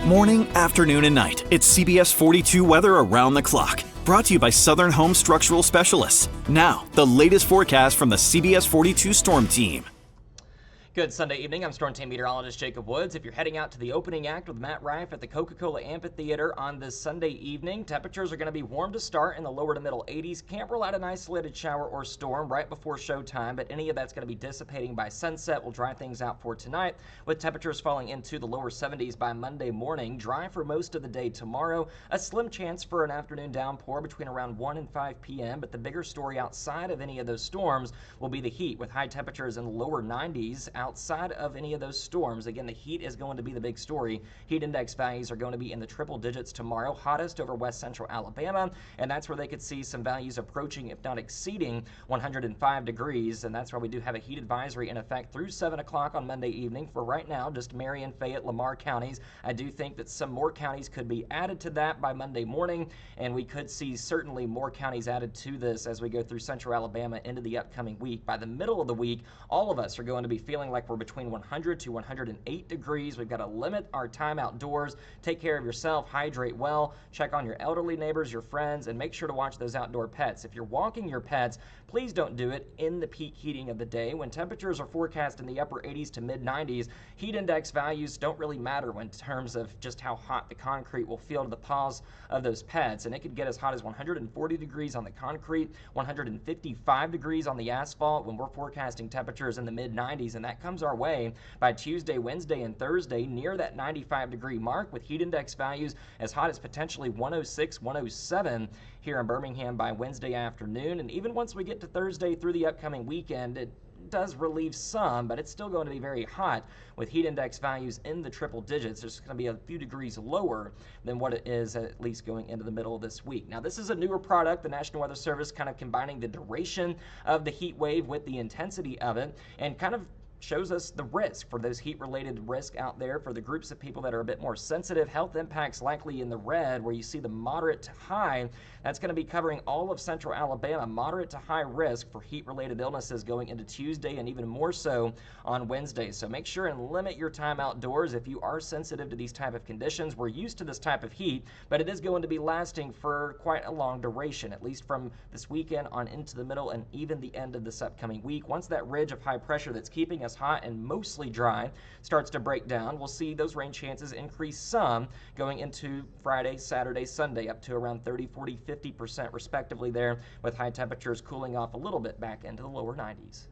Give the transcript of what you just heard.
Morning, afternoon, and night. It's CBS 42 weather around the clock. Brought to you by Southern Home Structural Specialists. Now, the latest forecast from the CBS 42 Storm Team. Good Sunday evening. I'm Storm Team Meteorologist Jacob Woods. If you're heading out to the opening act with Matt Rife at the Coca-Cola Amphitheater on this Sunday evening, temperatures are going to be warm to start in the lower to middle 80s. Can't rule out an isolated shower or storm right before showtime, but any of that's going to be dissipating by sunset. Will dry things out for tonight, with temperatures falling into the lower 70s by Monday morning. Dry for most of the day tomorrow. A slim chance for an afternoon downpour between around 1 and 5 p.m., but the bigger story outside of any of those storms will be the heat, with high temperatures in the lower 90s. Outside of any of those storms, again, the heat is going to be the big story. Heat index values are going to be in the triple digits tomorrow, hottest over west central Alabama, and that's where they could see some values approaching, if not exceeding, 105 degrees, and that's why we do have a heat advisory in effect through 7 o'clock on Monday evening. For right now, just Marion, Fayette, Lamar counties. I do think that some more counties could be added to that by Monday morning, and we could see certainly more counties added to this as we go through central Alabama into the upcoming week. By the middle of the week, all of us are going to be feeling like we're between 100 to 108 degrees. We've got to limit our time outdoors, take care of yourself, hydrate well, check on your elderly neighbors, your friends, and make sure to watch those outdoor pets. If you're walking your pets, please don't do it in the peak heating of the day. When temperatures are forecast in the upper 80s to mid 90s, heat index values don't really matter in terms of just how hot the concrete will feel to the paws of those pets, and it could get as hot as 140 degrees on the concrete, 155 degrees on the asphalt when we're forecasting temperatures in the mid 90s, and that comes our way by Tuesday, Wednesday, and Thursday near that 95-degree mark, with heat index values as hot as potentially 106, 107 here in Birmingham by Wednesday afternoon. And even once we get to Thursday through the upcoming weekend, it does relieve some, but it's still going to be very hot with heat index values in the triple digits. It's going to be a few degrees lower than what it is at least going into the middle of this week. Now, this is a newer product. The National Weather Service kind of combining the duration of the heat wave with the intensity of it, and kind of shows us the risk for those heat-related risk out there for the groups of people that are a bit more sensitive. Health impacts likely in the red, where you see the moderate to high. That's going to be covering all of central Alabama. Moderate to high risk for heat-related illnesses going into Tuesday, and even more so on Wednesday. So make sure and limit your time outdoors if you are sensitive to these type of conditions. We're used to this type of heat, but it is going to be lasting for quite a long duration, at least from this weekend on into the middle and even the end of this upcoming week. Once that ridge of high pressure that's keeping us hot and mostly dry starts to break down, we'll see those rain chances increase some going into Friday, Saturday, Sunday, up to around 30, 40, 50% respectively there, with high temperatures cooling off a little bit back into the lower 90s.